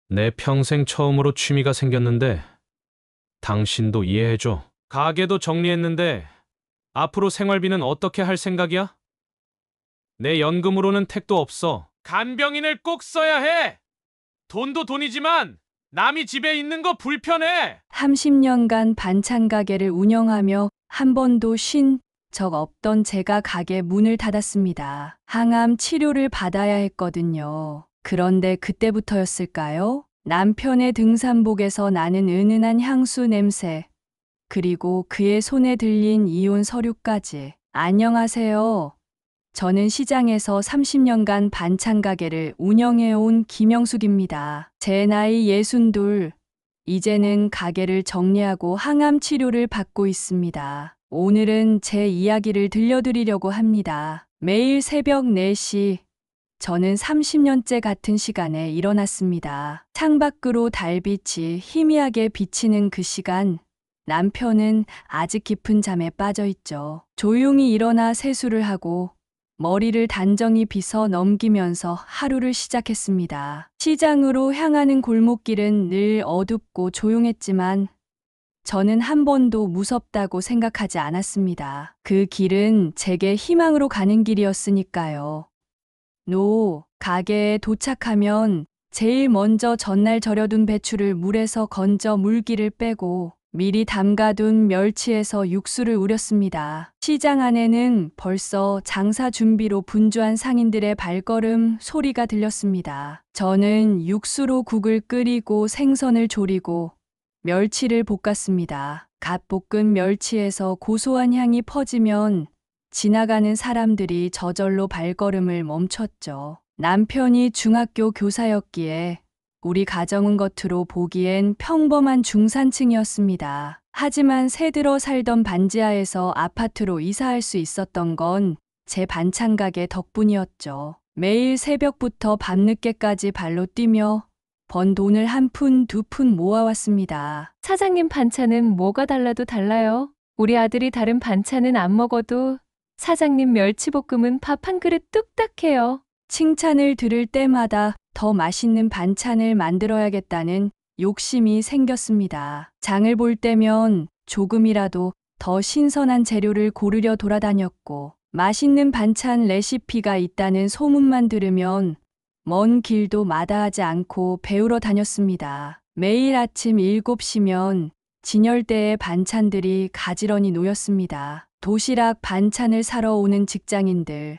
내 평생 처음으로 취미가 생겼는데 당신도 이해해줘. 가게도 정리했는데 앞으로 생활비는 어떻게 할 생각이야? 내 연금으로는 택도 없어. 간병인을 꼭 써야 해! 돈도 돈이지만 남이 집에 있는 거 불편해! 30년간 반찬 가게를 운영하며 한 번도 쉰 적 없던 제가 가게 문을 닫았습니다. 항암 치료를 받아야 했거든요. 그런데 그때부터였을까요? 남편의 등산복에서 나는 은은한 향수 냄새, 그리고 그의 손에 들린 이혼 서류까지. 안녕하세요. 저는 시장에서 30년간 반찬 가게를 운영해온 김영숙입니다. 제 나이 62, 이제는 가게를 정리하고 항암 치료를 받고 있습니다. 오늘은 제 이야기를 들려드리려고 합니다. 매일 새벽 4시, 저는 30년째 같은 시간에 일어났습니다. 창밖으로 달빛이 희미하게 비치는 그 시간, 남편은 아직 깊은 잠에 빠져 있죠. 조용히 일어나 세수를 하고 머리를 단정히 빗어 넘기면서 하루를 시작했습니다. 시장으로 향하는 골목길은 늘 어둡고 조용했지만 저는 한 번도 무섭다고 생각하지 않았습니다. 그 길은 제게 희망으로 가는 길이었으니까요. 가게에 도착하면 제일 먼저 전날 절여둔 배추를 물에서 건져 물기를 빼고 미리 담가둔 멸치에서 육수를 우렸습니다. 시장 안에는 벌써 장사 준비로 분주한 상인들의 발걸음 소리가 들렸습니다. 저는 육수로 국을 끓이고 생선을 졸이고 멸치를 볶았습니다. 갓 볶은 멸치에서 고소한 향이 퍼지면 지나가는 사람들이 저절로 발걸음을 멈췄죠. 남편이 중학교 교사였기에 우리 가정은 겉으로 보기엔 평범한 중산층이었습니다. 하지만 새들어 살던 반지하에서 아파트로 이사할 수 있었던 건 제 반찬 가게 덕분이었죠. 매일 새벽부터 밤늦게까지 발로 뛰며 번 돈을 한 푼, 두 푼 모아왔습니다. 사장님 반찬은 뭐가 달라도 달라요. 우리 아들이 다른 반찬은 안 먹어도 사장님 멸치볶음은 밥 한 그릇 뚝딱 해요. 칭찬을 들을 때마다 더 맛있는 반찬을 만들어야겠다는 욕심이 생겼습니다. 장을 볼 때면 조금이라도 더 신선한 재료를 고르려 돌아다녔고, 맛있는 반찬 레시피가 있다는 소문만 들으면 먼 길도 마다하지 않고 배우러 다녔습니다. 매일 아침 7시면 진열대에 반찬들이 가지런히 놓였습니다. 도시락 반찬을 사러 오는 직장인들,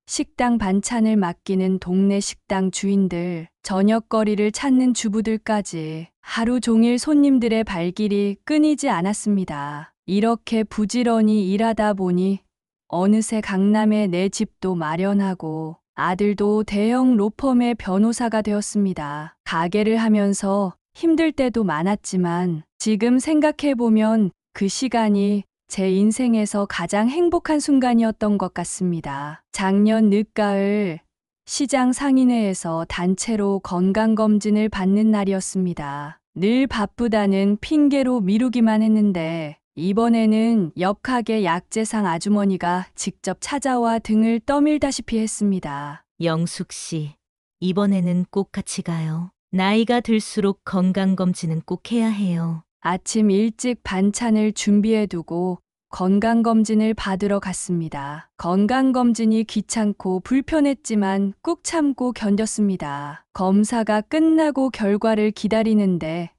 식당 반찬을 맡기는 동네 식당 주인들, 저녁거리를 찾는 주부들까지 하루 종일 손님들의 발길이 끊이지 않았습니다. 이렇게 부지런히 일하다 보니 어느새 강남에 내 집도 마련하고 아들도 대형 로펌의 변호사가 되었습니다. 가게를 하면서 힘들 때도 많았지만 지금 생각해보면 그 시간이 제 인생에서 가장 행복한 순간이었던 것 같습니다. 작년 늦가을 시장 상인회에서 단체로 건강검진을 받는 날이었습니다. 늘 바쁘다는 핑계로 미루기만 했는데 이번에는 옆 가게 약재상 아주머니가 직접 찾아와 등을 떠밀다시피 했습니다. 영숙 씨, 이번에는 꼭 같이 가요. 나이가 들수록 건강검진은 꼭 해야 해요. 아침 일찍 반찬을 준비해두고 건강검진을 받으러 갔습니다. 건강검진이 귀찮고 불편했지만 꾹 참고 견뎠습니다. 검사가 끝나고 결과를 기다리는데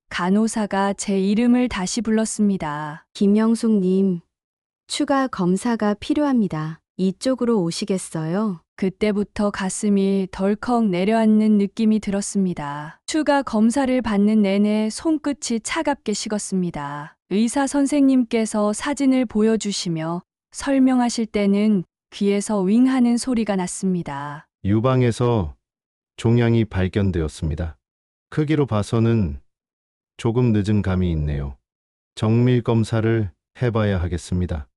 간호사가 제 이름을 다시 불렀습니다. 김영숙님, 추가 검사가 필요합니다. 이쪽으로 오시겠어요? 그때부터 가슴이 덜컥 내려앉는 느낌이 들었습니다. 추가 검사를 받는 내내 손끝이 차갑게 식었습니다. 의사 선생님께서 사진을 보여주시며 설명하실 때는 귀에서 윙 하는 소리가 났습니다. 유방에서 종양이 발견되었습니다. 크기로 봐서는 조금 늦은 감이 있네요. 정밀 검사를 해봐야 하겠습니다.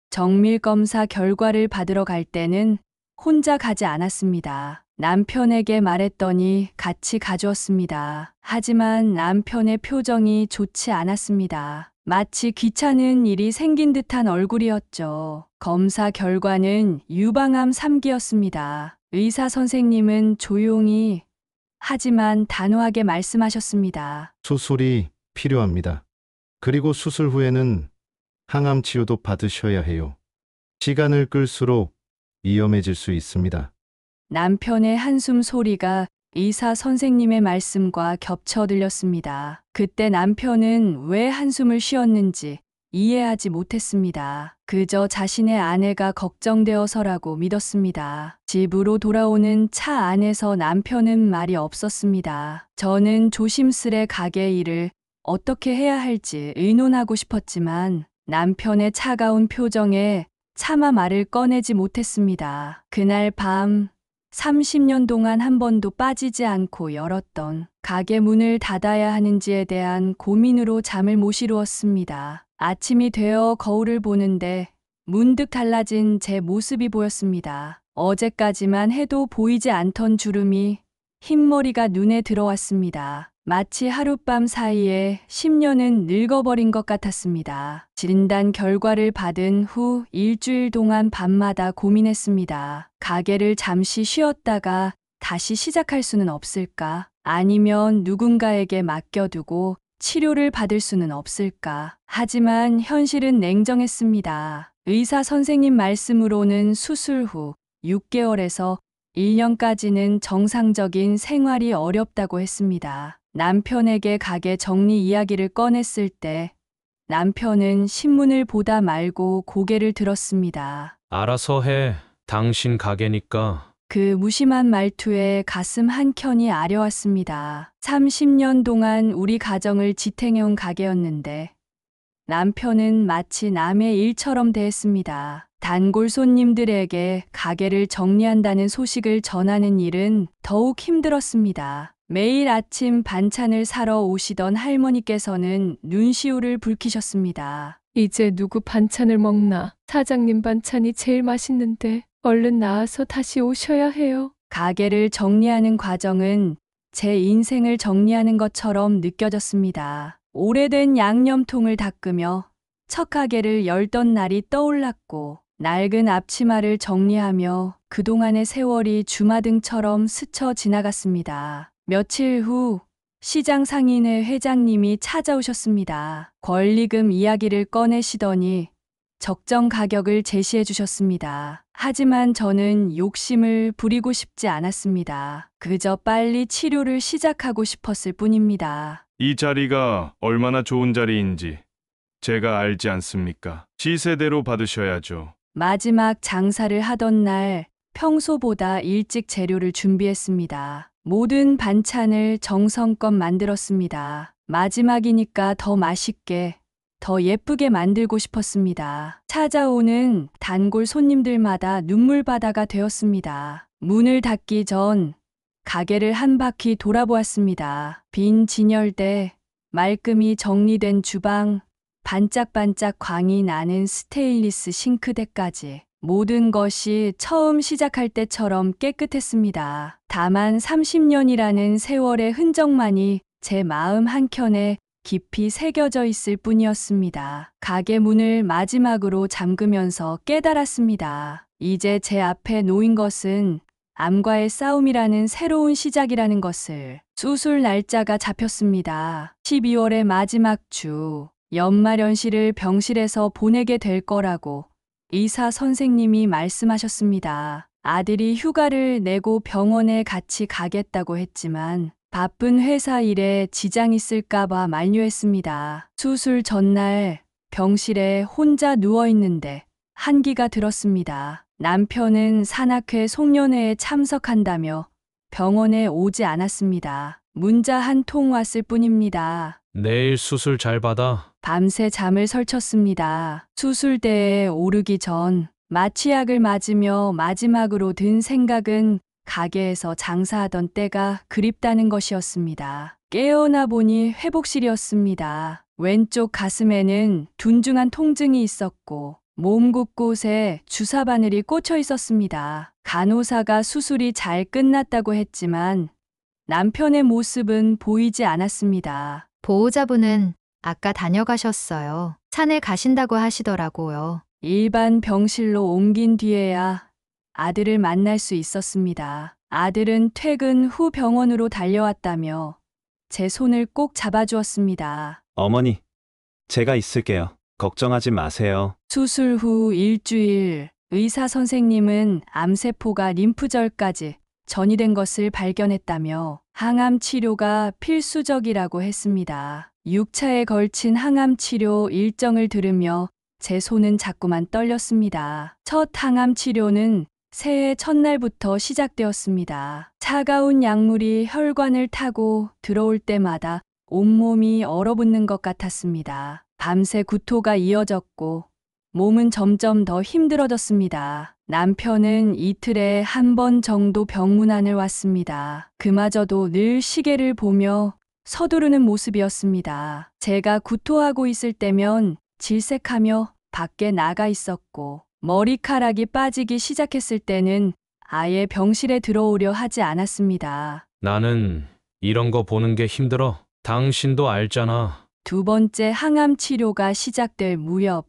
정밀 검사 결과를 받으러 갈 때는 혼자 가지 않았습니다. 남편에게 말했더니 같이 가주었습니다. 하지만 남편의 표정이 좋지 않았습니다. 마치 귀찮은 일이 생긴 듯한 얼굴이었죠. 검사 결과는 유방암 3기였습니다. 의사 선생님은 조용히 하지만 단호하게 말씀하셨습니다. 수술이 필요합니다. 그리고 수술 후에는 항암 치료도 받으셔야 해요. 시간을 끌수록 위험해질 수 있습니다. 남편의 한숨 소리가 의사 선생님의 말씀과 겹쳐 들렸습니다. 그때 남편은 왜 한숨을 쉬었는지 이해하지 못했습니다. 그저 자신의 아내가 걱정되어서라고 믿었습니다. 집으로 돌아오는 차 안에서 남편은 말이 없었습니다. 저는 조심스레 가게 일을 어떻게 해야 할지 의논하고 싶었지만 남편의 차가운 표정에 차마 말을 꺼내지 못했습니다. 그날 밤 30년 동안 한 번도 빠지지 않고 열었던 가게 문을 닫아야 하는지에 대한 고민으로 잠을 못 이루었습니다. 아침이 되어 거울을 보는데 문득 달라진 제 모습이 보였습니다. 어제까지만 해도 보이지 않던 주름이 흰머리가 눈에 들어왔습니다. 마치 하룻밤 사이에 10년은 늙어버린 것 같았습니다. 진단 결과를 받은 후 일주일 동안 밤마다 고민했습니다. 가게를 잠시 쉬었다가 다시 시작할 수는 없을까? 아니면 누군가에게 맡겨두고 치료를 받을 수는 없을까? 하지만 현실은 냉정했습니다. 의사 선생님 말씀으로는 수술 후 6개월에서 1년까지는 정상적인 생활이 어렵다고 했습니다. 남편에게 가게 정리 이야기를 꺼냈을 때 남편은 신문을 보다 말고 고개를 들었습니다. 알아서 해. 당신 가게니까. 그 무심한 말투에 가슴 한켠이 아려왔습니다. 30년 동안 우리 가정을 지탱해온 가게였는데 남편은 마치 남의 일처럼 대했습니다. 단골 손님들에게 가게를 정리한다는 소식을 전하는 일은 더욱 힘들었습니다. 매일 아침 반찬을 사러 오시던 할머니께서는 눈시울을 붉히셨습니다. 이제 누구 반찬을 먹나? 사장님 반찬이 제일 맛있는데 얼른 나와서 다시 오셔야 해요. 가게를 정리하는 과정은 제 인생을 정리하는 것처럼 느껴졌습니다. 오래된 양념통을 닦으며 첫 가게를 열던 날이 떠올랐고 낡은 앞치마를 정리하며 그동안의 세월이 주마등처럼 스쳐 지나갔습니다. 며칠 후 시장 상인회 회장님이 찾아오셨습니다. 권리금 이야기를 꺼내시더니 적정 가격을 제시해 주셨습니다. 하지만 저는 욕심을 부리고 싶지 않았습니다. 그저 빨리 치료를 시작하고 싶었을 뿐입니다. 이 자리가 얼마나 좋은 자리인지 제가 알지 않습니까? 시세대로 받으셔야죠. 마지막 장사를 하던 날 평소보다 일찍 재료를 준비했습니다. 모든 반찬을 정성껏 만들었습니다. 마지막이니까 더 맛있게, 더 예쁘게 만들고 싶었습니다. 찾아오는 단골 손님들마다 눈물바다가 되었습니다. 문을 닫기 전 가게를 한 바퀴 돌아보았습니다. 빈 진열대, 말끔히 정리된 주방, 반짝반짝 광이 나는 스테인리스 싱크대까지 모든 것이 처음 시작할 때처럼 깨끗했습니다. 다만 30년이라는 세월의 흔적만이 제 마음 한켠에 깊이 새겨져 있을 뿐이었습니다. 가게 문을 마지막으로 잠그면서 깨달았습니다. 이제 제 앞에 놓인 것은 암과의 싸움이라는 새로운 시작이라는 것을. 수술 날짜가 잡혔습니다. 12월의 마지막 주. 연말연시를 병실에서 보내게 될 거라고 의사 선생님이 말씀하셨습니다. 아들이 휴가를 내고 병원에 같이 가겠다고 했지만 바쁜 회사 일에 지장 있을까봐 만류했습니다. 수술 전날 병실에 혼자 누워있는데 한기가 들었습니다. 남편은 산악회 송년회에 참석한다며 병원에 오지 않았습니다. 문자 한 통 왔을 뿐입니다. 내일 수술 잘 받아. 밤새 잠을 설쳤습니다. 수술대에 오르기 전 마취약을 맞으며 마지막으로 든 생각은 가게에서 장사하던 때가 그립다는 것이었습니다. 깨어나 보니 회복실이었습니다. 왼쪽 가슴에는 둔중한 통증이 있었고 몸 곳곳에 주사 바늘이 꽂혀 있었습니다. 간호사가 수술이 잘 끝났다고 했지만 남편의 모습은 보이지 않았습니다. 보호자분은 아까 다녀가셨어요. 산에 가신다고 하시더라고요. 일반 병실로 옮긴 뒤에야 아들을 만날 수 있었습니다. 아들은 퇴근 후 병원으로 달려왔다며 제 손을 꼭 잡아주었습니다. 어머니, 제가 있을게요. 걱정하지 마세요. 수술 후 일주일, 의사 선생님은 암세포가 림프절까지 전이된 것을 발견했다며 항암 치료가 필수적이라고 했습니다. 6차에 걸친 항암 치료 일정을 들으며 제 손은 자꾸만 떨렸습니다. 첫 항암 치료는 새해 첫날부터 시작되었습니다. 차가운 약물이 혈관을 타고 들어올 때마다 온몸이 얼어붙는 것 같았습니다. 밤새 구토가 이어졌고 몸은 점점 더 힘들어졌습니다. 남편은 이틀에 한 번 정도 병문안을 왔습니다. 그마저도 늘 시계를 보며 서두르는 모습이었습니다. 제가 구토하고 있을 때면 질색하며 밖에 나가 있었고 머리카락이 빠지기 시작했을 때는 아예 병실에 들어오려 하지 않았습니다. 나는 이런 거 보는 게 힘들어. 당신도 알잖아. 두 번째 항암 치료가 시작될 무렵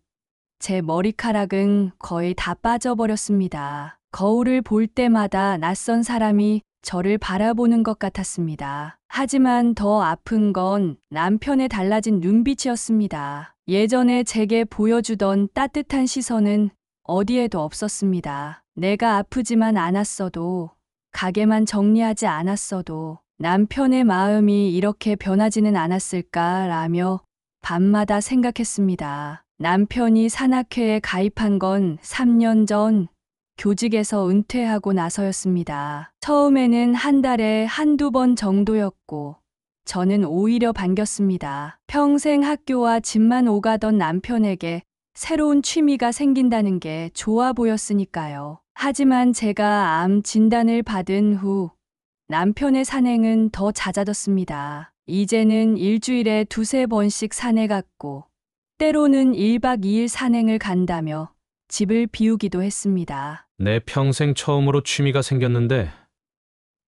제 머리카락은 거의 다 빠져버렸습니다. 거울을 볼 때마다 낯선 사람이 저를 바라보는 것 같았습니다. 하지만 더 아픈 건 남편의 달라진 눈빛이었습니다. 예전에 제게 보여주던 따뜻한 시선은 어디에도 없었습니다. 내가 아프지만 않았어도, 가게만 정리하지 않았어도 남편의 마음이 이렇게 변하지는 않았을까라며 밤마다 생각했습니다. 남편이 산악회에 가입한 건 3년 전 교직에서 은퇴하고 나서였습니다. 처음에는 한 달에 한두 번 정도였고 저는 오히려 반겼습니다. 평생 학교와 집만 오가던 남편에게 새로운 취미가 생긴다는 게 좋아 보였으니까요. 하지만 제가 암 진단을 받은 후 남편의 산행은 더 잦아졌습니다. 이제는 일주일에 2~3번씩 산에 갔고 때로는 1박 2일 산행을 간다며 집을 비우기도 했습니다. 내 평생 처음으로 취미가 생겼는데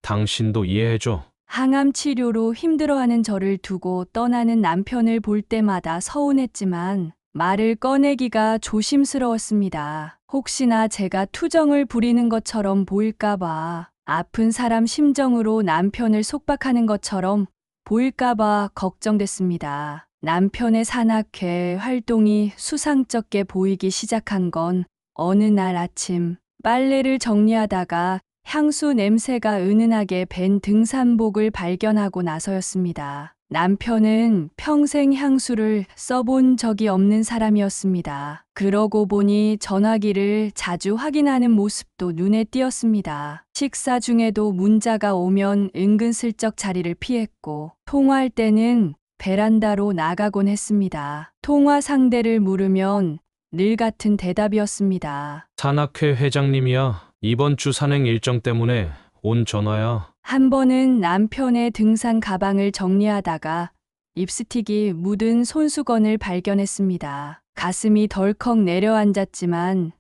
당신도 이해해줘. 항암 치료로 힘들어하는 저를 두고 떠나는 남편을 볼 때마다 서운했지만 말을 꺼내기가 조심스러웠습니다. 혹시나 제가 투정을 부리는 것처럼 보일까봐, 아픈 사람 심정으로 남편을 속박하는 것처럼 보일까봐 걱정됐습니다. 남편의 산악회 활동이 수상쩍게 보이기 시작한 건 어느 날 아침 빨래를 정리하다가 향수 냄새가 은은하게 밴 등산복을 발견하고 나서였습니다. 남편은 평생 향수를 써본 적이 없는 사람이었습니다. 그러고 보니 전화기를 자주 확인하는 모습도 눈에 띄었습니다. 식사 중에도 문자가 오면 은근슬쩍 자리를 피했고 통화할 때는 베란다로 나가곤 했습니다. 통화 상대를 물으면 늘 같은 대답이었습니다. 산악회 회장님이야. 이번 주 산행 일정 때문에 온 전화야. 한 번은 남편의 등산 가방을 정리하다가 립스틱이 묻은 손수건을 발견했습니다. 가슴이 덜컥 내려앉았지만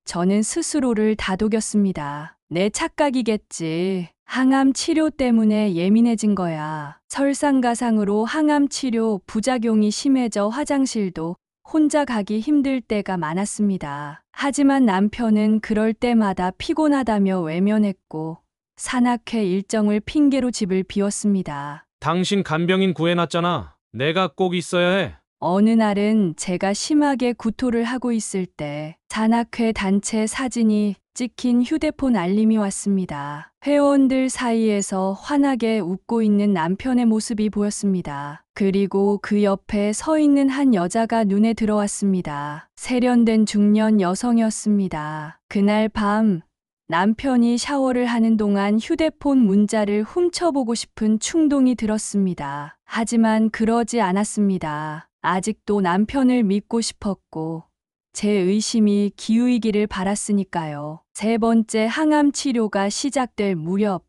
저는 스스로를 다독였습니다. 내 착각이겠지. 항암 치료 때문에 예민해진 거야. 설상가상으로 항암 치료 부작용이 심해져 화장실도 혼자 가기 힘들 때가 많았습니다. 하지만 남편은 그럴 때마다 피곤하다며 외면했고 산악회 일정을 핑계로 집을 비웠습니다. 당신 간병인 구해놨잖아. 내가 꼭 있어야 해. 어느 날은 제가 심하게 구토를 하고 있을 때 산악회 단체 사진이 찍힌 휴대폰 알림이 왔습니다. 회원들 사이에서 환하게 웃고 있는 남편의 모습이 보였습니다. 그리고 그 옆에 서 있는 한 여자가 눈에 들어왔습니다. 세련된 중년 여성이었습니다. 그날 밤 남편이 샤워를 하는 동안 휴대폰 문자를 훔쳐보고 싶은 충동이 들었습니다. 하지만 그러지 않았습니다. 아직도 남편을 믿고 싶었고 제 의심이 기우이기를 바랐으니까요. 세 번째 항암 치료가 시작될 무렵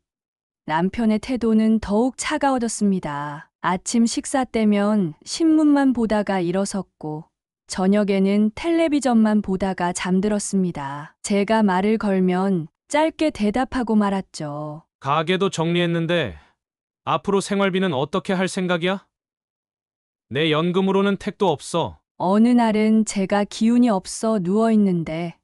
남편의 태도는 더욱 차가워졌습니다. 아침 식사 때면 신문만 보다가 일어섰고 저녁에는 텔레비전만 보다가 잠들었습니다. 제가 말을 걸면 짧게 대답하고 말았죠. 가게도 정리했는데 앞으로 생활비는 어떻게 할 생각이야? 내 연금으로는 택도 없어. 어느 날은 제가 기운이 없어 누워있는데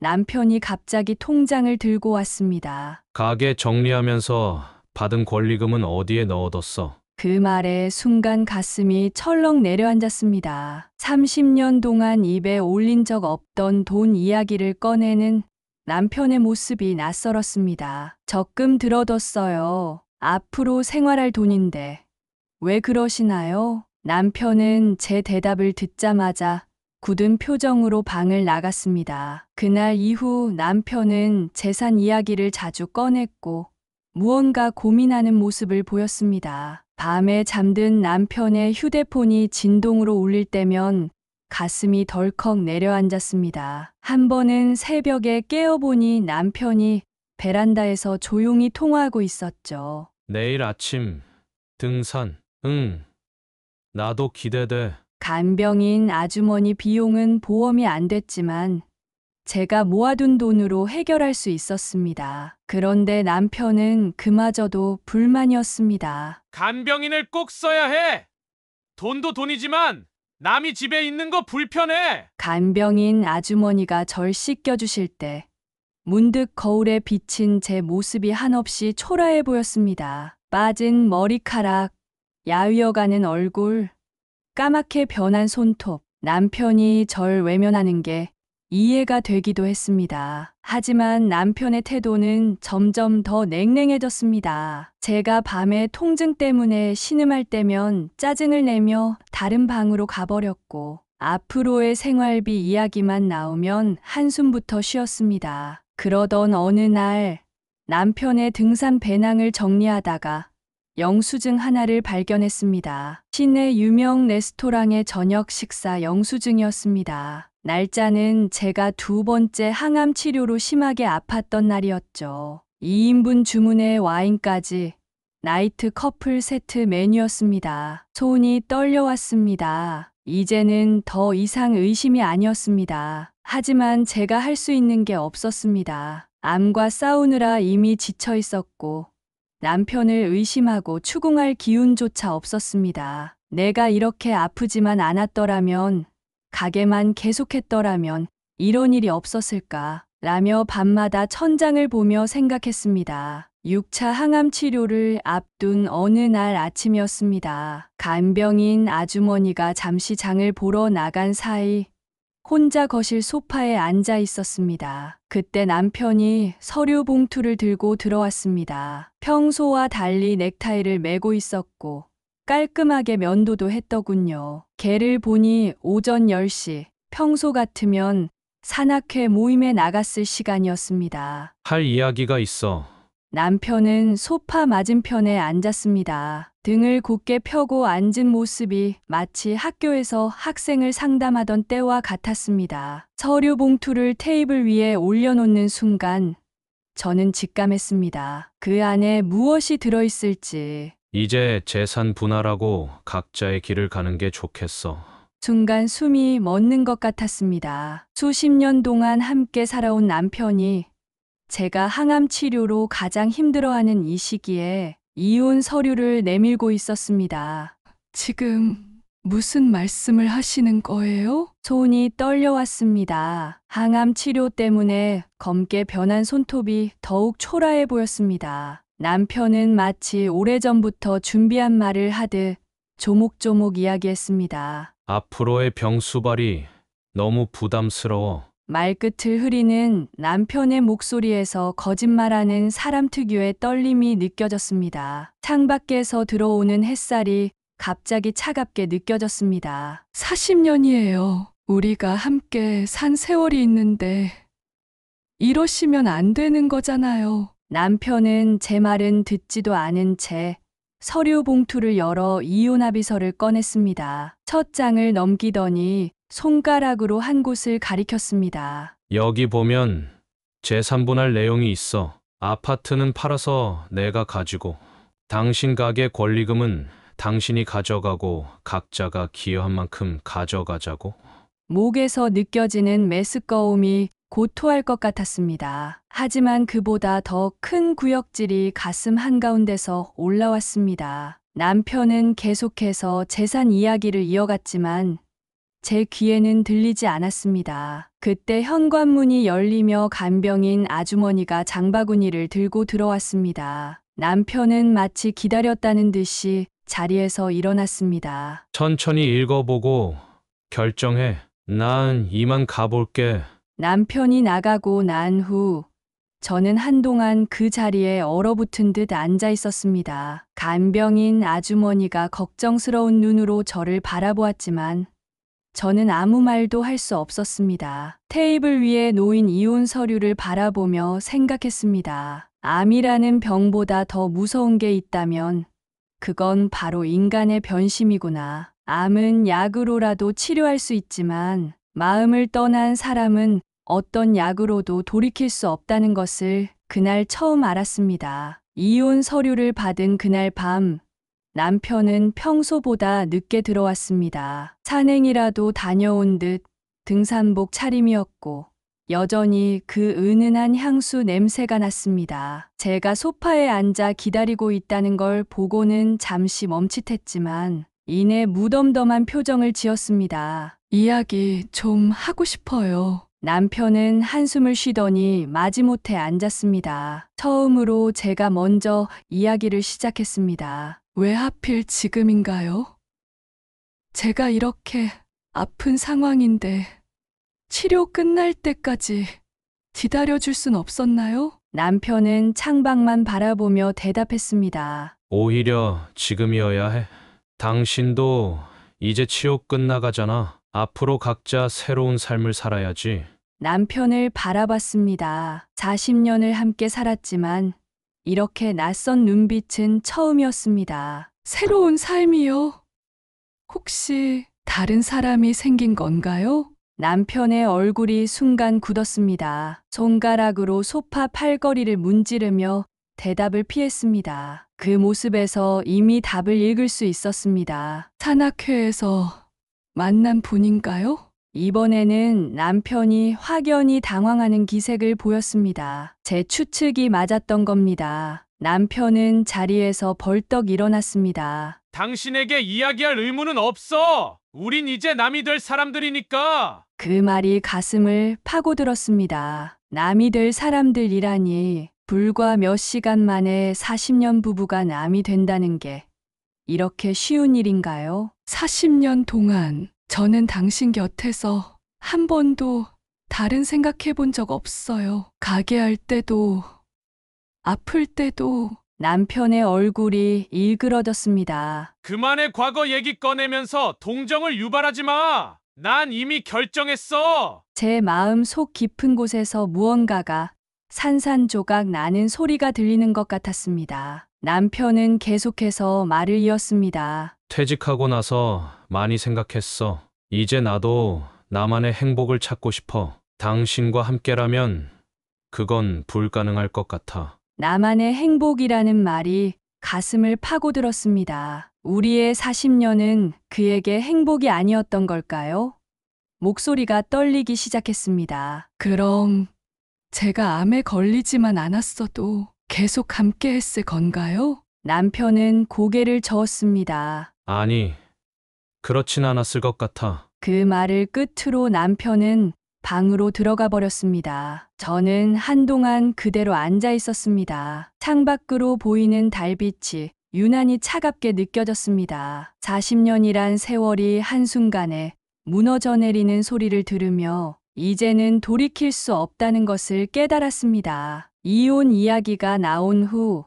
남편이 갑자기 통장을 들고 왔습니다. 가게 정리하면서 받은 권리금은 어디에 넣어뒀어? 그 말에 순간 가슴이 철렁 내려앉았습니다. 30년 동안 입에 올린 적 없던 돈 이야기를 꺼내는 남편의 모습이 낯설었습니다. 적금 들어뒀어요. 앞으로 생활할 돈인데 왜 그러시나요? 남편은 제 대답을 듣자마자 굳은 표정으로 방을 나갔습니다. 그날 이후 남편은 재산 이야기를 자주 꺼냈고 무언가 고민하는 모습을 보였습니다. 밤에 잠든 남편의 휴대폰이 진동으로 울릴 때면 가슴이 덜컥 내려앉았습니다. 한 번은 새벽에 깨어보니 남편이 베란다에서 조용히 통화하고 있었죠. 내일 아침 등산. 응. 나도 기대돼. 간병인 아주머니 비용은 보험이 안 됐지만 제가 모아둔 돈으로 해결할 수 있었습니다. 그런데 남편은 그마저도 불만이었습니다. 간병인을 꼭 써야 해. 돈도 돈이지만 남이 집에 있는 거 불편해. 간병인 아주머니가 절 씻겨주실 때 문득 거울에 비친 제 모습이 한없이 초라해 보였습니다. 빠진 머리카락, 야위어가는 얼굴, 까맣게 변한 손톱, 남편이 절 외면하는 게 이해가 되기도 했습니다. 하지만 남편의 태도는 점점 더 냉랭해졌습니다. 제가 밤에 통증 때문에 신음할 때면 짜증을 내며 다른 방으로 가버렸고 앞으로의 생활비 이야기만 나오면 한숨부터 쉬었습니다. 그러던 어느 날 남편의 등산 배낭을 정리하다가 영수증 하나를 발견했습니다. 시내 유명 레스토랑의 저녁 식사 영수증이었습니다. 날짜는 제가 2번째 항암 치료로 심하게 아팠던 날이었죠. 2인분 주문에 와인까지 나이트 커플 세트 메뉴였습니다. 손이 떨려왔습니다. 이제는 더 이상 의심이 아니었습니다. 하지만 제가 할 수 있는 게 없었습니다. 암과 싸우느라 이미 지쳐 있었고 남편을 의심하고 추궁할 기운조차 없었습니다. 내가 이렇게 아프지만 않았더라면, 가게만 계속했더라면 이런 일이 없었을까 라며 밤마다 천장을 보며 생각했습니다. 6차 항암 치료를 앞둔 어느 날 아침이었습니다. 간병인 아주머니가 잠시 장을 보러 나간 사이 혼자 거실 소파에 앉아 있었습니다. 그때 남편이 서류 봉투를 들고 들어왔습니다. 평소와 달리 넥타이를 매고 있었고 깔끔하게 면도도 했더군요. 걔를 보니 오전 10시, 평소 같으면 산악회 모임에 나갔을 시간이었습니다. 할 이야기가 있어. 남편은 소파 맞은편에 앉았습니다. 등을 곧게 펴고 앉은 모습이 마치 학교에서 학생을 상담하던 때와 같았습니다. 서류 봉투를 테이블 위에 올려놓는 순간 저는 직감했습니다. 그 안에 무엇이 들어있을지. 이제 재산 분할하고 각자의 길을 가는 게 좋겠어. 순간 숨이 멎는 것 같았습니다. 수십 년 동안 함께 살아온 남편이 제가 항암 치료로 가장 힘들어하는 이 시기에 이혼 서류를 내밀고 있었습니다. 지금 무슨 말씀을 하시는 거예요? 손이 떨려왔습니다. 항암 치료 때문에 검게 변한 손톱이 더욱 초라해 보였습니다. 남편은 마치 오래전부터 준비한 말을 하듯 조목조목 이야기했습니다. 앞으로의 병수발이 너무 부담스러워. 말끝을 흐리는 남편의 목소리에서 거짓말하는 사람 특유의 떨림이 느껴졌습니다. 창밖에서 들어오는 햇살이 갑자기 차갑게 느껴졌습니다. 40년이에요. 우리가 함께 산 세월이 있는데 이러시면 안 되는 거잖아요. 남편은 제 말은 듣지도 않은 채 서류 봉투를 열어 이혼 합의서를 꺼냈습니다. 첫 장을 넘기더니 손가락으로 한 곳을 가리켰습니다. 여기 보면 재산 분할 내용이 있어. 아파트는 팔아서 내가 가지고, 당신 가게 권리금은 당신이 가져가고 각자가 기여한 만큼 가져가자고. 목에서 느껴지는 메스꺼움이 곧 토할 것 같았습니다. 하지만 그보다 더 큰 구역질이 가슴 한가운데서 올라왔습니다. 남편은 계속해서 재산 이야기를 이어갔지만 제 귀에는 들리지 않았습니다. 그때 현관문이 열리며 간병인 아주머니가 장바구니를 들고 들어왔습니다. 남편은 마치 기다렸다는 듯이 자리에서 일어났습니다. 천천히 읽어보고 결정해. 난 이만 가볼게. 남편이 나가고 난 후 저는 한동안 그 자리에 얼어붙은 듯 앉아 있었습니다. 간병인 아주머니가 걱정스러운 눈으로 저를 바라보았지만 저는 아무 말도 할 수 없었습니다. 테이블 위에 놓인 이혼 서류를 바라보며 생각했습니다. 암이라는 병보다 더 무서운 게 있다면 그건 바로 인간의 변심이구나. 암은 약으로라도 치료할 수 있지만 마음을 떠난 사람은 어떤 약으로도 돌이킬 수 없다는 것을 그날 처음 알았습니다. 이혼 서류를 받은 그날 밤 남편은 평소보다 늦게 들어왔습니다. 산행이라도 다녀온 듯 등산복 차림이었고 여전히 그 은은한 향수 냄새가 났습니다. 제가 소파에 앉아 기다리고 있다는 걸 보고는 잠시 멈칫했지만 이내 무덤덤한 표정을 지었습니다. 이야기 좀 하고 싶어요. 남편은 한숨을 쉬더니 마지못해 앉았습니다. 처음으로 제가 먼저 이야기를 시작했습니다. 왜 하필 지금인가요? 제가 이렇게 아픈 상황인데 치료 끝날 때까지 기다려줄 순 없었나요? 남편은 창밖만 바라보며 대답했습니다. 오히려 지금이어야 해. 당신도 이제 치료 끝나가잖아. 앞으로 각자 새로운 삶을 살아야지. 남편을 바라봤습니다. 40년을 함께 살았지만 이렇게 낯선 눈빛은 처음이었습니다. 새로운 삶이요? 혹시 다른 사람이 생긴 건가요? 남편의 얼굴이 순간 굳었습니다. 손가락으로 소파 팔걸이를 문지르며 대답을 피했습니다. 그 모습에서 이미 답을 읽을 수 있었습니다. 산악회에서 만난 분인가요? 이번에는 남편이 확연히 당황하는 기색을 보였습니다. 제 추측이 맞았던 겁니다. 남편은 자리에서 벌떡 일어났습니다. 당신에게 이야기할 의무는 없어. 우린 이제 남이 될 사람들이니까. 그 말이 가슴을 파고들었습니다. 남이 될 사람들이라니 불과 몇 시간 만에 40년 부부가 남이 된다는 게 이렇게 쉬운 일인가요? 40년 동안 저는 당신 곁에서 한 번도 다른 생각해 본 적 없어요. 가게 할 때도, 아플 때도. 남편의 얼굴이 일그러졌습니다. 그만의 과거 얘기 꺼내면서 동정을 유발하지 마. 난 이미 결정했어. 제 마음 속 깊은 곳에서 무언가가 산산조각 나는 소리가 들리는 것 같았습니다. 남편은 계속해서 말을 이었습니다. 퇴직하고 나서 많이 생각했어. 이제 나도 나만의 행복을 찾고 싶어. 당신과 함께라면 그건 불가능할 것 같아. 나만의 행복이라는 말이 가슴을 파고들었습니다. 우리의 40년은 그에게 행복이 아니었던 걸까요? 목소리가 떨리기 시작했습니다. 그럼 제가 암에 걸리지만 않았어도 계속 함께 했을 건가요? 남편은 고개를 저었습니다. 아니, 그렇진 않았을 것 같아. 그 말을 끝으로 남편은 방으로 들어가 버렸습니다. 저는 한동안 그대로 앉아 있었습니다. 창밖으로 보이는 달빛이 유난히 차갑게 느껴졌습니다. 40년이란 세월이 한순간에 무너져 내리는 소리를 들으며 이제는 돌이킬 수 없다는 것을 깨달았습니다. 이혼 이야기가 나온 후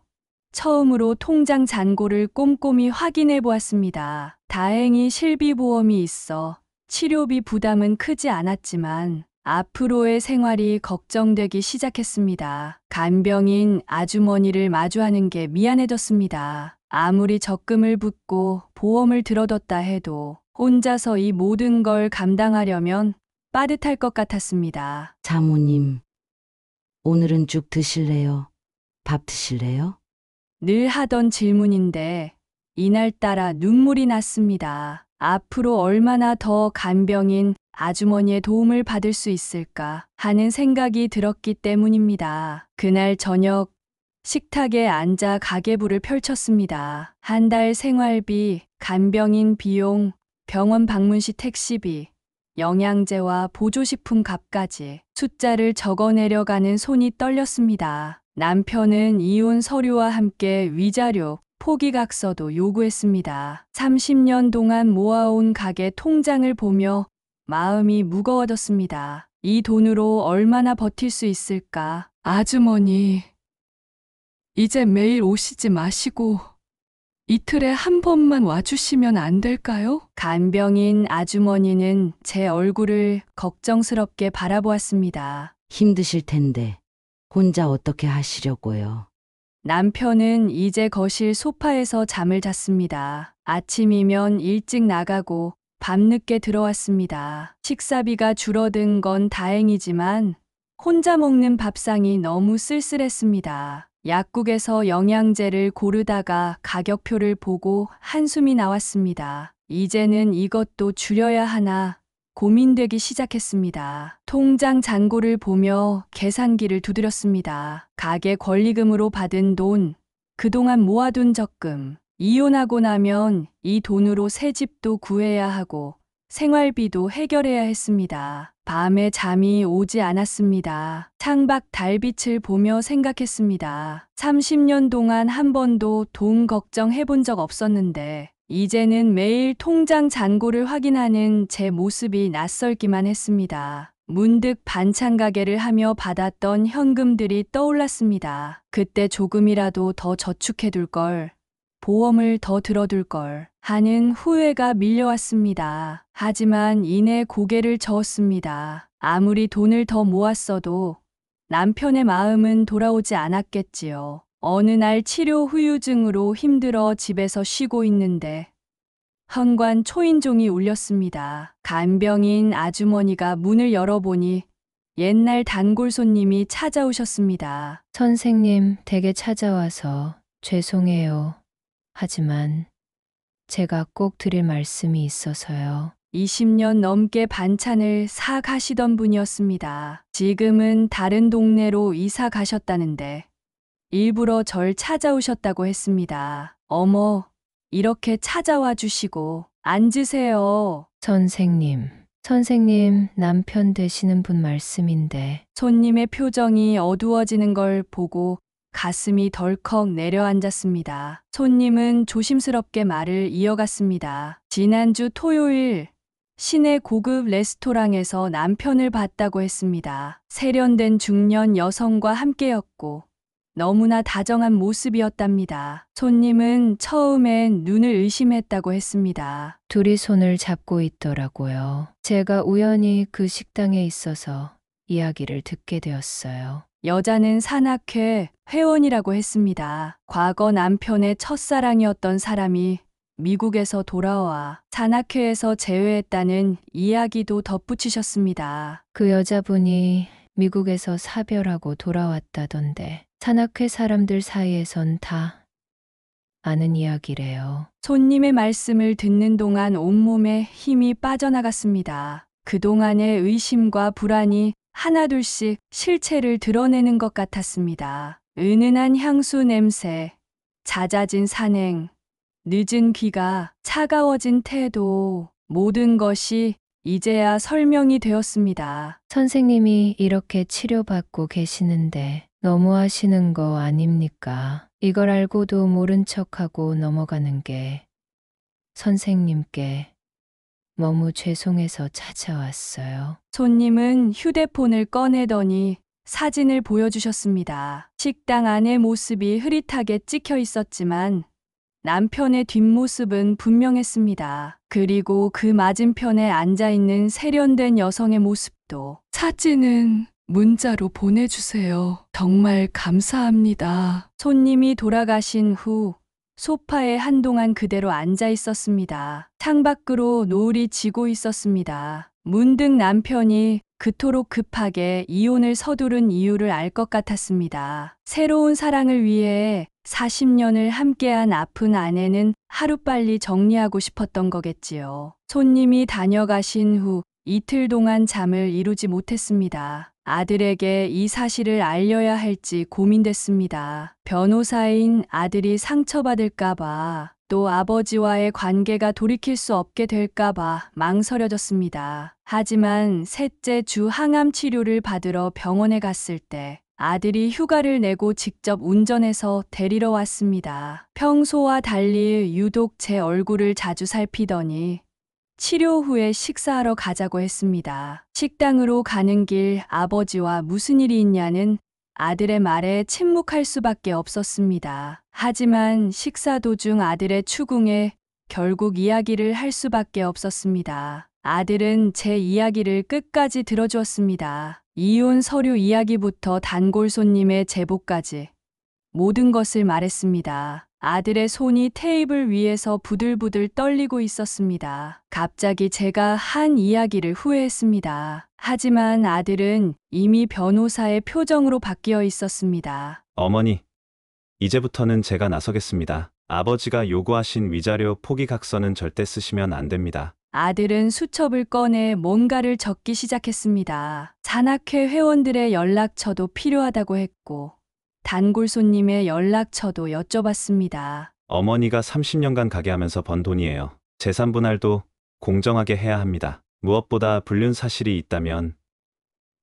처음으로 통장 잔고를 꼼꼼히 확인해 보았습니다. 다행히 실비보험이 있어 치료비 부담은 크지 않았지만 앞으로의 생활이 걱정되기 시작했습니다. 간병인 아주머니를 마주하는 게 미안해졌습니다. 아무리 적금을 붓고 보험을 들어뒀다 해도 혼자서 이 모든 걸 감당하려면 빠듯할 것 같았습니다. 사모님, 오늘은 죽 드실래요? 밥 드실래요? 늘 하던 질문인데 이날따라 눈물이 났습니다. 앞으로 얼마나 더 간병인 아주머니의 도움을 받을 수 있을까 하는 생각이 들었기 때문입니다. 그날 저녁 식탁에 앉아 가계부를 펼쳤습니다. 한 달 생활비, 간병인 비용, 병원 방문 시 택시비, 영양제와 보조식품 값까지 숫자를 적어내려가는 손이 떨렸습니다. 남편은 이혼 서류와 함께 위자료, 포기각서도 요구했습니다. 30년 동안 모아온 가게 통장을 보며 마음이 무거워졌습니다. 이 돈으로 얼마나 버틸 수 있을까? 아주머니, 이제 매일 오시지 마시고 이틀에 한 번만 와주시면 안 될까요? 간병인 아주머니는 제 얼굴을 걱정스럽게 바라보았습니다. 힘드실 텐데 혼자 어떻게 하시려고요? 남편은 이제 거실 소파에서 잠을 잤습니다. 아침이면 일찍 나가고 밤늦게 들어왔습니다. 식사비가 줄어든 건 다행이지만 혼자 먹는 밥상이 너무 쓸쓸했습니다. 약국에서 영양제를 고르다가 가격표를 보고 한숨이 나왔습니다. 이제는 이것도 줄여야 하나 고민되기 시작했습니다. 통장 잔고를 보며 계산기를 두드렸습니다. 가게 권리금으로 받은 돈, 그동안 모아둔 적금, 이혼하고 나면 이 돈으로 새 집도 구해야 하고 생활비도 해결해야 했습니다. 밤에 잠이 오지 않았습니다. 창밖 달빛을 보며 생각했습니다. 30년 동안 한 번도 돈 걱정해 본 적 없었는데 이제는 매일 통장 잔고를 확인하는 제 모습이 낯설기만 했습니다. 문득 반찬 가게를 하며 받았던 현금들이 떠올랐습니다. 그때 조금이라도 더 저축해둘 걸, 보험을 더 들어둘 걸 하는 후회가 밀려왔습니다. 하지만 이내 고개를 저었습니다. 아무리 돈을 더 모았어도 남편의 마음은 돌아오지 않았겠지요. 어느 날 치료 후유증으로 힘들어 집에서 쉬고 있는데 현관 초인종이 울렸습니다. 간병인 아주머니가 문을 열어보니 옛날 단골 손님이 찾아오셨습니다. 선생님 댁에 찾아와서 죄송해요. 하지만 제가 꼭 드릴 말씀이 있어서요. 20년 넘게 반찬을 사 가시던 분이었습니다. 지금은 다른 동네로 이사 가셨다는데 일부러 절 찾아오셨다고 했습니다. 어머, 이렇게 찾아와 주시고 앉으세요. 선생님 남편 되시는 분 말씀인데. 손님의 표정이 어두워지는 걸 보고 가슴이 덜컥 내려앉았습니다. 손님은 조심스럽게 말을 이어갔습니다. 지난주 토요일 시내 고급 레스토랑에서 남편을 봤다고 했습니다. 세련된 중년 여성과 함께였고 너무나 다정한 모습이었답니다. 손님은 처음엔 눈을 의심했다고 했습니다. 둘이 손을 잡고 있더라고요. 제가 우연히 그 식당에 있어서 이야기를 듣게 되었어요. 여자는 산악회 회원이라고 했습니다. 과거 남편의 첫사랑이었던 사람이 미국에서 돌아와 산악회에서 제외했다는 이야기도 덧붙이셨습니다. 그 여자분이 미국에서 사별하고 돌아왔다던데 산악회 사람들 사이에선 다 아는 이야기래요. 손님의 말씀을 듣는 동안 온몸에 힘이 빠져나갔습니다. 그동안의 의심과 불안이 하나둘씩 실체를 드러내는 것 같았습니다. 은은한 향수 냄새, 잦아진 산행, 늦은 귀가, 차가워진 태도, 모든 것이 이제야 설명이 되었습니다. 선생님이 이렇게 치료받고 계시는데 너무하시는 거 아닙니까? 이걸 알고도 모른 척하고 넘어가는 게 선생님께 너무 죄송해서 찾아왔어요. 손님은 휴대폰을 꺼내더니 사진을 보여주셨습니다. 식당 안의 모습이 흐릿하게 찍혀 있었지만 남편의 뒷모습은 분명했습니다. 그리고 그 맞은편에 앉아있는 세련된 여성의 모습도. 사진은 문자로 보내주세요. 정말 감사합니다. 손님이 돌아가신 후 소파에 한동안 그대로 앉아 있었습니다. 창밖으로 노을이 지고 있었습니다. 문득 남편이 그토록 급하게 이혼을 서두른 이유를 알 것 같았습니다. 새로운 사랑을 위해 40년을 함께한 아픈 아내는 하루빨리 정리하고 싶었던 거겠지요. 손님이 다녀가신 후 이틀 동안 잠을 이루지 못했습니다. 아들에게 이 사실을 알려야 할지 고민됐습니다. 변호사인 아들이 상처받을까봐 또 아버지와의 관계가 돌이킬 수 없게 될까봐 망설여졌습니다. 하지만 셋째 주 항암 치료를 받으러 병원에 갔을 때 아들이 휴가를 내고 직접 운전해서 데리러 왔습니다. 평소와 달리 유독 제 얼굴을 자주 살피더니 치료 후에 식사하러 가자고 했습니다. 식당으로 가는 길 아버지와 무슨 일이 있냐는 아들의 말에 침묵할 수밖에 없었습니다. 하지만 식사 도중 아들의 추궁에 결국 이야기를 할 수밖에 없었습니다. 아들은 제 이야기를 끝까지 들어주었습니다. 이혼 서류 이야기부터 단골 손님의 제보까지 모든 것을 말했습니다. 아들의 손이 테이블 위에서 부들부들 떨리고 있었습니다. 갑자기 제가 한 이야기를 후회했습니다. 하지만 아들은 이미 변호사의 표정으로 바뀌어 있었습니다. 어머니, 이제부터는 제가 나서겠습니다. 아버지가 요구하신 위자료 포기각서는 절대 쓰시면 안 됩니다. 아들은 수첩을 꺼내 뭔가를 적기 시작했습니다. 산악회 회원들의 연락처도 필요하다고 했고 단골 손님의 연락처도 여쭤봤습니다. 어머니가 30년간 가게 하면서 번 돈이에요. 재산 분할도 공정하게 해야 합니다. 무엇보다 불륜 사실이 있다면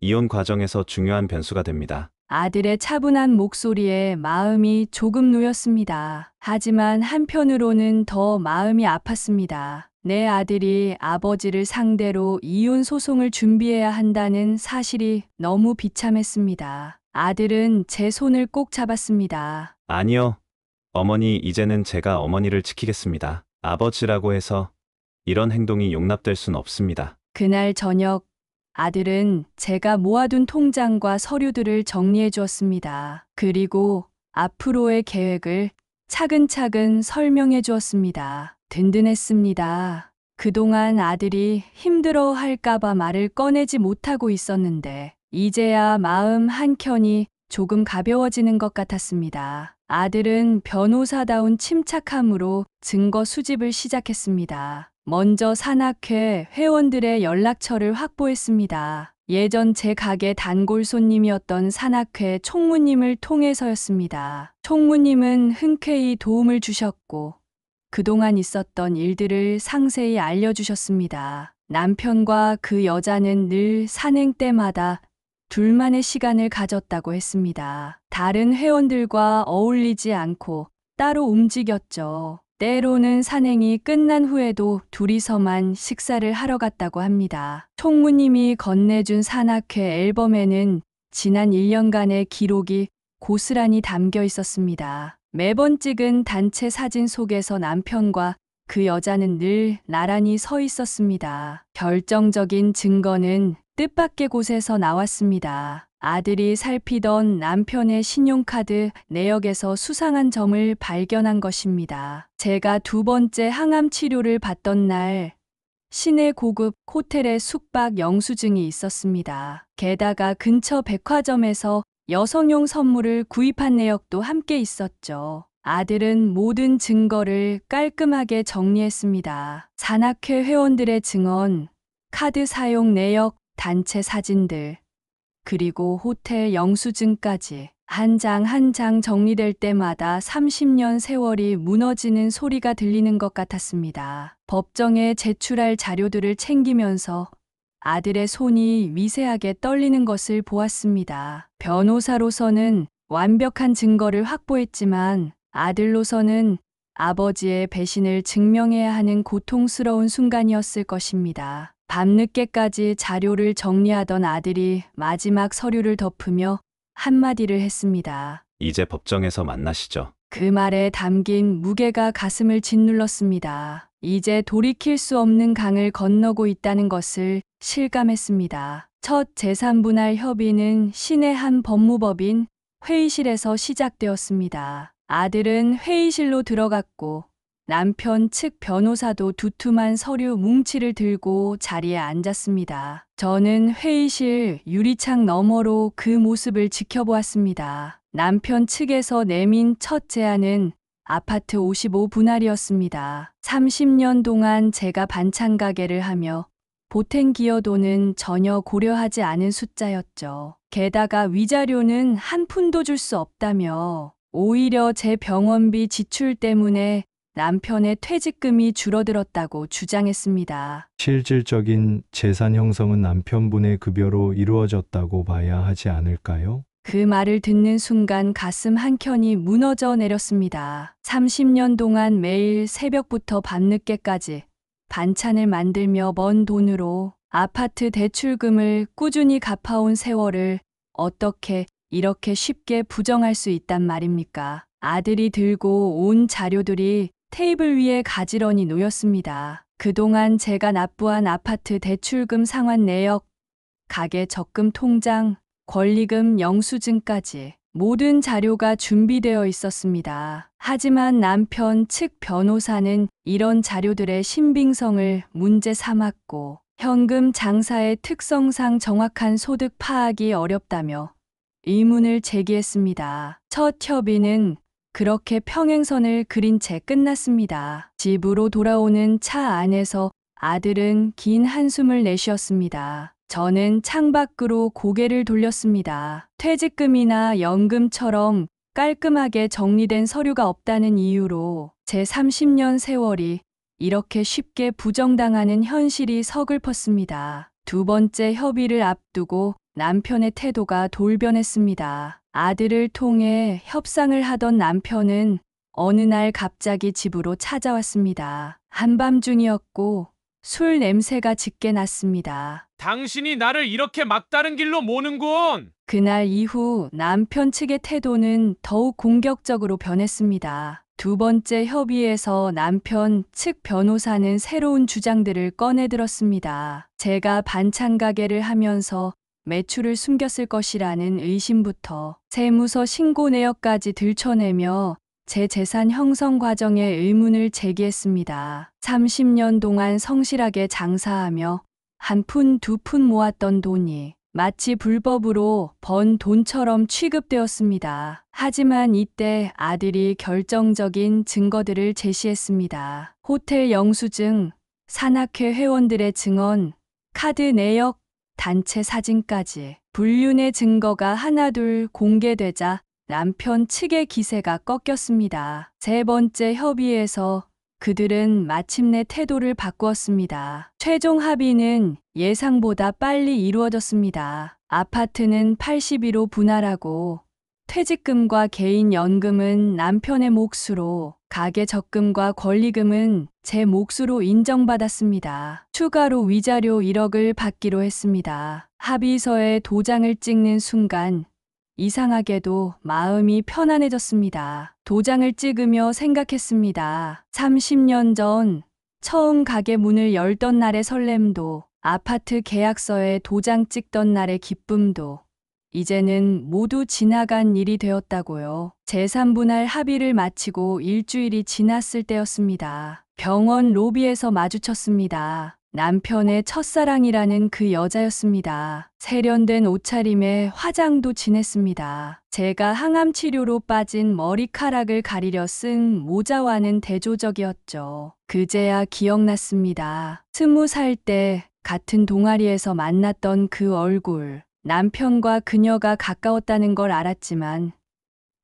이혼 과정에서 중요한 변수가 됩니다. 아들의 차분한 목소리에 마음이 조금 놓였습니다. 하지만 한편으로는 더 마음이 아팠습니다. 내 아들이 아버지를 상대로 이혼 소송을 준비해야 한다는 사실이 너무 비참했습니다. 아들은 제 손을 꼭 잡았습니다. 아니요. 어머니, 이제는 제가 어머니를 지키겠습니다. 아버지라고 해서 이런 행동이 용납될 순 없습니다. 그날 저녁 아들은 제가 모아둔 통장과 서류들을 정리해 주었습니다. 그리고 앞으로의 계획을 차근차근 설명해 주었습니다. 든든했습니다. 그동안 아들이 힘들어 할까봐 말을 꺼내지 못하고 있었는데 이제야 마음 한켠이 조금 가벼워지는 것 같았습니다. 아들은 변호사다운 침착함으로 증거 수집을 시작했습니다. 먼저 산악회 회원들의 연락처를 확보했습니다. 예전 제 가게 단골 손님이었던 산악회 총무님을 통해서였습니다. 총무님은 흔쾌히 도움을 주셨고 그동안 있었던 일들을 상세히 알려주셨습니다. 남편과 그 여자는 늘 산행 때마다 둘만의 시간을 가졌다고 했습니다. 다른 회원들과 어울리지 않고 따로 움직였죠. 때로는 산행이 끝난 후에도 둘이서만 식사를 하러 갔다고 합니다. 총무님이 건네준 산악회 앨범에는 지난 1년간의 기록이 고스란히 담겨 있었습니다. 매번 찍은 단체 사진 속에서 남편과 그 여자는 늘 나란히 서 있었습니다. 결정적인 증거는 뜻밖의 곳에서 나왔습니다. 아들이 살피던 남편의 신용카드 내역에서 수상한 점을 발견한 것입니다. 제가 두 번째 항암 치료를 받던 날 시내 고급 호텔에 숙박 영수증이 있었습니다. 게다가 근처 백화점에서 여성용 선물을 구입한 내역도 함께 있었죠. 아들은 모든 증거를 깔끔하게 정리했습니다. 산악회 회원들의 증언, 카드 사용 내역, 단체 사진들, 그리고 호텔 영수증까지 한 장 한 장 정리될 때마다 30년 세월이 무너지는 소리가 들리는 것 같았습니다. 법정에 제출할 자료들을 챙기면서 아들의 손이 미세하게 떨리는 것을 보았습니다. 변호사로서는 완벽한 증거를 확보했지만 아들로서는 아버지의 배신을 증명해야 하는 고통스러운 순간이었을 것입니다. 밤늦게까지 자료를 정리하던 아들이 마지막 서류를 덮으며 한마디를 했습니다. 이제 법정에서 만나시죠. 그 말에 담긴 무게가 가슴을 짓눌렀습니다. 이제 돌이킬 수 없는 강을 건너고 있다는 것을 실감했습니다. 첫 재산분할 협의는 시내 한 법무법인 회의실에서 시작되었습니다. 아들은 회의실로 들어갔고 남편 측 변호사도 두툼한 서류 뭉치를 들고 자리에 앉았습니다. 저는 회의실 유리창 너머로 그 모습을 지켜보았습니다. 남편 측에서 내민 첫 제안은 아파트 55분할이었습니다. 30년 동안 제가 반찬 가게를 하며 보탬 기여도는 전혀 고려하지 않은 숫자였죠. 게다가 위자료는 한 푼도 줄 수 없다며 오히려 제 병원비 지출 때문에 남편의 퇴직금이 줄어들었다고 주장했습니다. 실질적인 재산 형성은 남편분의 급여로 이루어졌다고 봐야 하지 않을까요? 그 말을 듣는 순간 가슴 한켠이 무너져 내렸습니다. 30년 동안 매일 새벽부터 밤늦게까지 반찬을 만들며 번 돈으로 아파트 대출금을 꾸준히 갚아온 세월을 어떻게 이렇게 쉽게 부정할 수 있단 말입니까? 아들이 들고 온 자료들이 테이블 위에 가지런히 놓였습니다. 그동안 제가 납부한 아파트 대출금 상환 내역, 가계 적금 통장, 권리금 영수증까지 모든 자료가 준비되어 있었습니다. 하지만 남편 측 변호사는 이런 자료들의 신빙성을 문제 삼았고 현금 장사의 특성상 정확한 소득 파악이 어렵다며 의문을 제기했습니다. 첫 협의는 그렇게 평행선을 그린 채 끝났습니다. 집으로 돌아오는 차 안에서 아들은 긴 한숨을 내쉬었습니다. 저는 창밖으로 고개를 돌렸습니다. 퇴직금이나 연금처럼 깔끔하게 정리된 서류가 없다는 이유로 제 30년 세월이 이렇게 쉽게 부정당하는 현실이 서글펐습니다. 두 번째 협의를 앞두고 남편의 태도가 돌변했습니다. 아들을 통해 협상을 하던 남편은 어느 날 갑자기 집으로 찾아왔습니다. 한밤중이었고 술 냄새가 짙게 났습니다. 당신이 나를 이렇게 막다른 길로 모는군. 그날 이후 남편 측의 태도는 더욱 공격적으로 변했습니다. 두 번째 협의에서 남편 측 변호사는 새로운 주장들을 꺼내들었습니다. 제가 반찬 가게를 하면서 매출을 숨겼을 것이라는 의심부터 세무서 신고 내역까지 들춰내며 제 재산 형성 과정에 의문을 제기했습니다. 30년 동안 성실하게 장사하며 한 푼 두 푼 모았던 돈이 마치 불법으로 번 돈처럼 취급되었습니다. 하지만 이때 아들이 결정적인 증거들을 제시했습니다. 호텔 영수증, 산악회 회원들의 증언, 카드 내역, 단체 사진까지 불륜의 증거가 하나둘 공개되자 남편 측의 기세가 꺾였습니다. 세 번째 협의에서 그들은 마침내 태도를 바꾸었습니다. 최종 합의는 예상보다 빨리 이루어졌습니다. 아파트는 80%로 분할하고 퇴직금과 개인연금은 남편의 몫으로, 가계 적금과 권리금은 제 몫으로 인정받았습니다. 추가로 위자료 1억을 받기로 했습니다. 합의서에 도장을 찍는 순간 이상하게도 마음이 편안해졌습니다. 도장을 찍으며 생각했습니다. 30년 전 처음 가게 문을 열던 날의 설렘도, 아파트 계약서에 도장 찍던 날의 기쁨도 이제는 모두 지나간 일이 되었다고요. 제3분할 합의를 마치고 일주일이 지났을 때였습니다. 병원 로비에서 마주쳤습니다. 남편의 첫사랑이라는 그 여자였습니다. 세련된 옷차림에 화장도 진했습니다. 제가 항암 치료로 빠진 머리카락을 가리려 쓴 모자와는 대조적이었죠. 그제야 기억났습니다. 20살 때 같은 동아리에서 만났던 그 얼굴. 남편과 그녀가 가까웠다는 걸 알았지만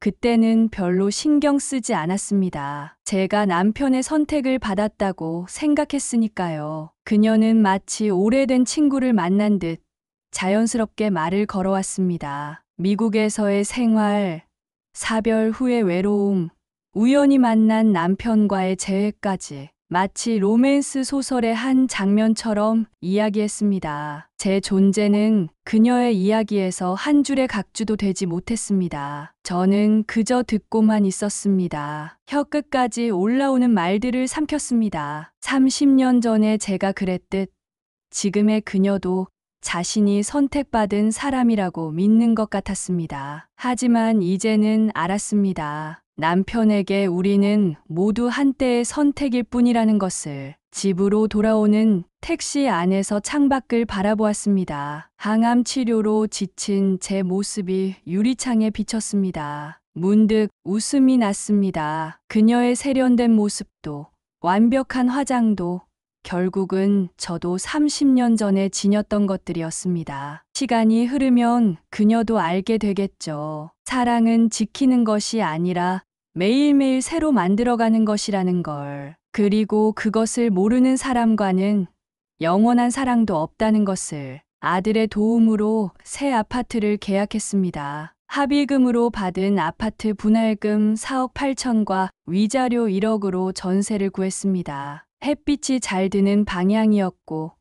그때는 별로 신경 쓰지 않았습니다. 제가 남편의 선택을 받았다고 생각했으니까요. 그녀는 마치 오래된 친구를 만난 듯 자연스럽게 말을 걸어왔습니다. 미국에서의 생활, 사별 후의 외로움, 우연히 만난 남편과의 재회까지 마치 로맨스 소설의 한 장면처럼 이야기했습니다. 제 존재는 그녀의 이야기에서 한 줄의 각주도 되지 못했습니다. 저는 그저 듣고만 있었습니다. 혀끝까지 올라오는 말들을 삼켰습니다. 30년 전에 제가 그랬듯 지금의 그녀도 자신이 선택받은 사람이라고 믿는 것 같았습니다. 하지만 이제는 알았습니다. 남편에게 우리는 모두 한때의 선택일 뿐이라는 것을. 집으로 돌아오는 택시 안에서 창밖을 바라보았습니다. 항암 치료로 지친 제 모습이 유리창에 비쳤습니다. 문득 웃음이 났습니다. 그녀의 세련된 모습도, 완벽한 화장도 결국은 저도 30년 전에 지녔던 것들이었습니다. 시간이 흐르면 그녀도 알게 되겠죠. 사랑은 지키는 것이 아니라 매일매일 새로 만들어가는 것이라는 걸. 그리고 그것을 모르는 사람과는 영원한 사랑도 없다는 것을. 아들의 도움으로 새 아파트를 계약했습니다. 합의금으로 받은 아파트 분할금 4억 8천과 위자료 1억으로 전세를 구했습니다. 햇빛이 잘 드는 방향이었고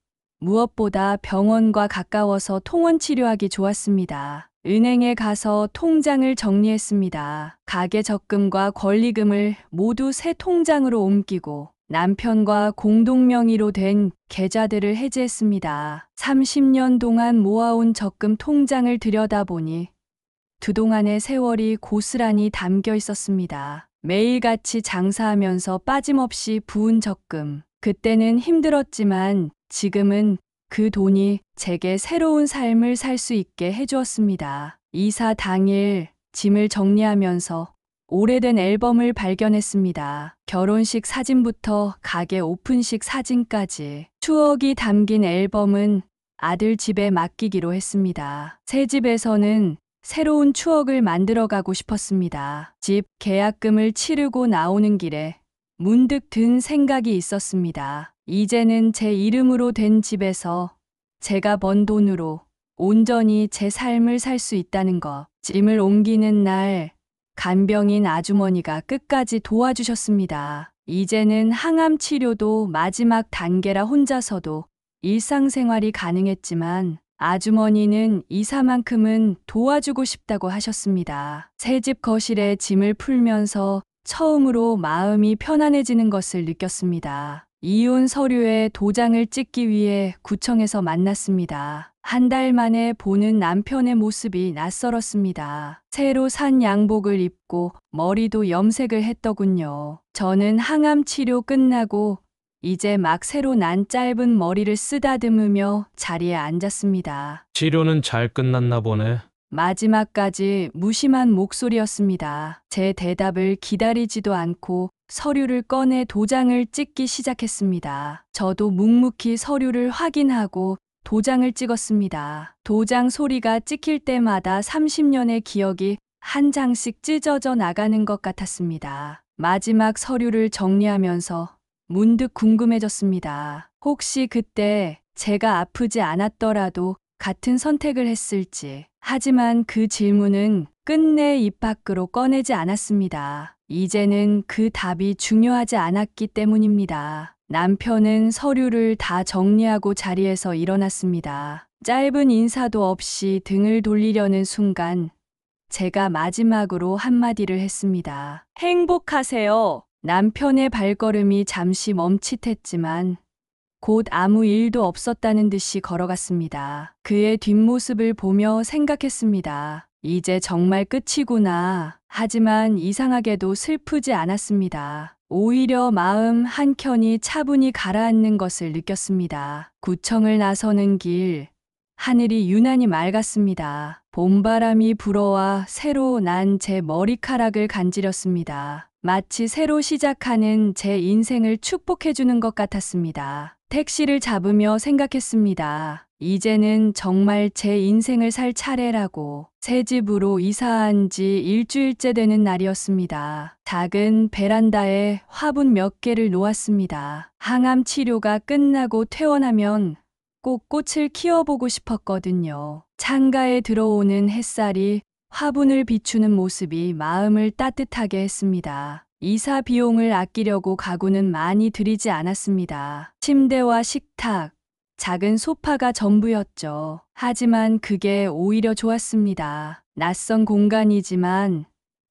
무엇보다 병원과 가까워서 통원 치료하기 좋았습니다. 은행에 가서 통장을 정리했습니다. 가계 적금과 권리금을 모두 새 통장으로 옮기고 남편과 공동 명의로 된 계좌들을 해지했습니다. 30년 동안 모아온 적금 통장을 들여다보니 그동안의 세월이 고스란히 담겨 있었습니다. 매일같이 장사하면서 빠짐없이 부은 적금. 그때는 힘들었지만 지금은 그 돈이 제게 새로운 삶을 살 수 있게 해주었습니다. 이사 당일 짐을 정리하면서 오래된 앨범을 발견했습니다. 결혼식 사진부터 가게 오픈식 사진까지 추억이 담긴 앨범은 아들 집에 맡기기로 했습니다. 새 집에서는 새로운 추억을 만들어가고 싶었습니다. 집 계약금을 치르고 나오는 길에 문득 든 생각이 있었습니다. 이제는 제 이름으로 된 집에서 제가 번 돈으로 온전히 제 삶을 살 수 있다는 것. 짐을 옮기는 날 간병인 아주머니가 끝까지 도와주셨습니다. 이제는 항암 치료도 마지막 단계라 혼자서도 일상생활이 가능했지만 아주머니는 이사만큼은 도와주고 싶다고 하셨습니다. 새집 거실에 짐을 풀면서 처음으로 마음이 편안해지는 것을 느꼈습니다. 이혼 서류에 도장을 찍기 위해 구청에서 만났습니다. 한 달 만에 보는 남편의 모습이 낯설었습니다. 새로 산 양복을 입고 머리도 염색을 했더군요. 저는 항암 치료 끝나고 이제 막 새로 난 짧은 머리를 쓰다듬으며 자리에 앉았습니다. 치료는 잘 끝났나 보네. 마지막까지 무심한 목소리였습니다. 제 대답을 기다리지도 않고 서류를 꺼내 도장을 찍기 시작했습니다. 저도 묵묵히 서류를 확인하고 도장을 찍었습니다. 도장 소리가 찍힐 때마다 30년의 기억이 한 장씩 찢어져 나가는 것 같았습니다. 마지막 서류를 정리하면서 문득 궁금해졌습니다. 혹시 그때 제가 아프지 않았더라도 같은 선택을 했을지. 하지만 그 질문은 끝내 입 밖으로 꺼내지 않았습니다. 이제는 그 답이 중요하지 않았기 때문입니다. 남편은 서류를 다 정리하고 자리에서 일어났습니다. 짧은 인사도 없이 등을 돌리려는 순간 제가 마지막으로 한마디를 했습니다. 행복하세요. 남편의 발걸음이 잠시 멈칫했지만 곧 아무 일도 없었다는 듯이 걸어갔습니다. 그의 뒷모습을 보며 생각했습니다. 이제 정말 끝이구나. 하지만 이상하게도 슬프지 않았습니다. 오히려 마음 한켠이 차분히 가라앉는 것을 느꼈습니다. 구청을 나서는 길, 하늘이 유난히 맑았습니다. 봄바람이 불어와 새로 난 제 머리카락을 간지렸습니다. 마치 새로 시작하는 제 인생을 축복해주는 것 같았습니다. 택시를 잡으며 생각했습니다. 이제는 정말 제 인생을 살 차례라고. 새 집으로 이사한 지 일주일째 되는 날이었습니다. 작은 베란다에 화분 몇 개를 놓았습니다. 항암 치료가 끝나고 퇴원하면 꼭 꽃을 키워보고 싶었거든요. 창가에 들어오는 햇살이 화분을 비추는 모습이 마음을 따뜻하게 했습니다. 이사 비용을 아끼려고 가구는 많이 들이지 않았습니다. 침대와 식탁, 작은 소파가 전부였죠. 하지만 그게 오히려 좋았습니다. 낯선 공간이지만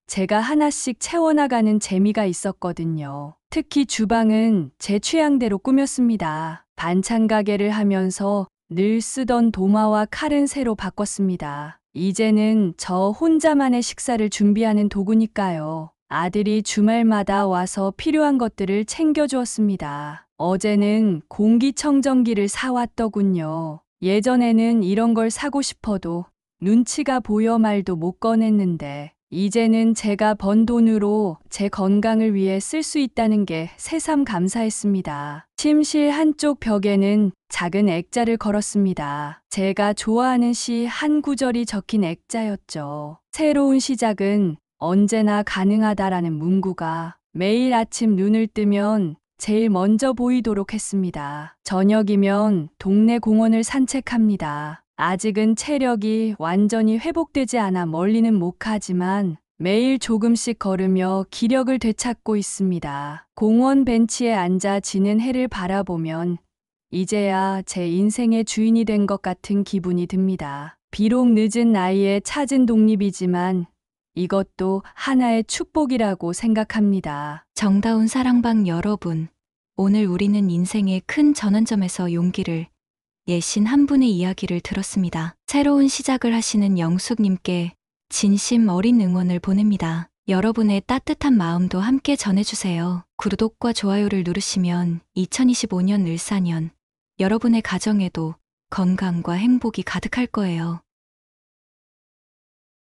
제가 하나씩 채워나가는 재미가 있었거든요. 특히 주방은 제 취향대로 꾸몄습니다. 반찬 가게를 하면서 늘 쓰던 도마와 칼은 새로 바꿨습니다. 이제는 저 혼자만의 식사를 준비하는 도구니까요. 아들이 주말마다 와서 필요한 것들을 챙겨주었습니다. 어제는 공기청정기를 사왔더군요. 예전에는 이런 걸 사고 싶어도 눈치가 보여 말도 못 꺼냈는데 이제는 제가 번 돈으로 제 건강을 위해 쓸 수 있다는 게 새삼 감사했습니다. 침실 한쪽 벽에는 작은 액자를 걸었습니다. 제가 좋아하는 시 한 구절이 적힌 액자였죠. 새로운 시작은 언제나 가능하다라는 문구가 매일 아침 눈을 뜨면 제일 먼저 보이도록 했습니다. 저녁이면 동네 공원을 산책합니다. 아직은 체력이 완전히 회복되지 않아 멀리는 못 가지만 매일 조금씩 걸으며 기력을 되찾고 있습니다. 공원 벤치에 앉아 지는 해를 바라보면 이제야 제 인생의 주인이 된 것 같은 기분이 듭니다. 비록 늦은 나이에 찾은 독립이지만 이것도 하나의 축복이라고 생각합니다. 정다운 사랑방 여러분, 오늘 우리는 인생의 큰 전환점에서 용기를 내신 한 분의 이야기를 들었습니다. 새로운 시작을 하시는 영숙님께 진심 어린 응원을 보냅니다. 여러분의 따뜻한 마음도 함께 전해주세요. 구독과 좋아요를 누르시면 2025년 을사년 여러분의 가정에도 건강과 행복이 가득할 거예요.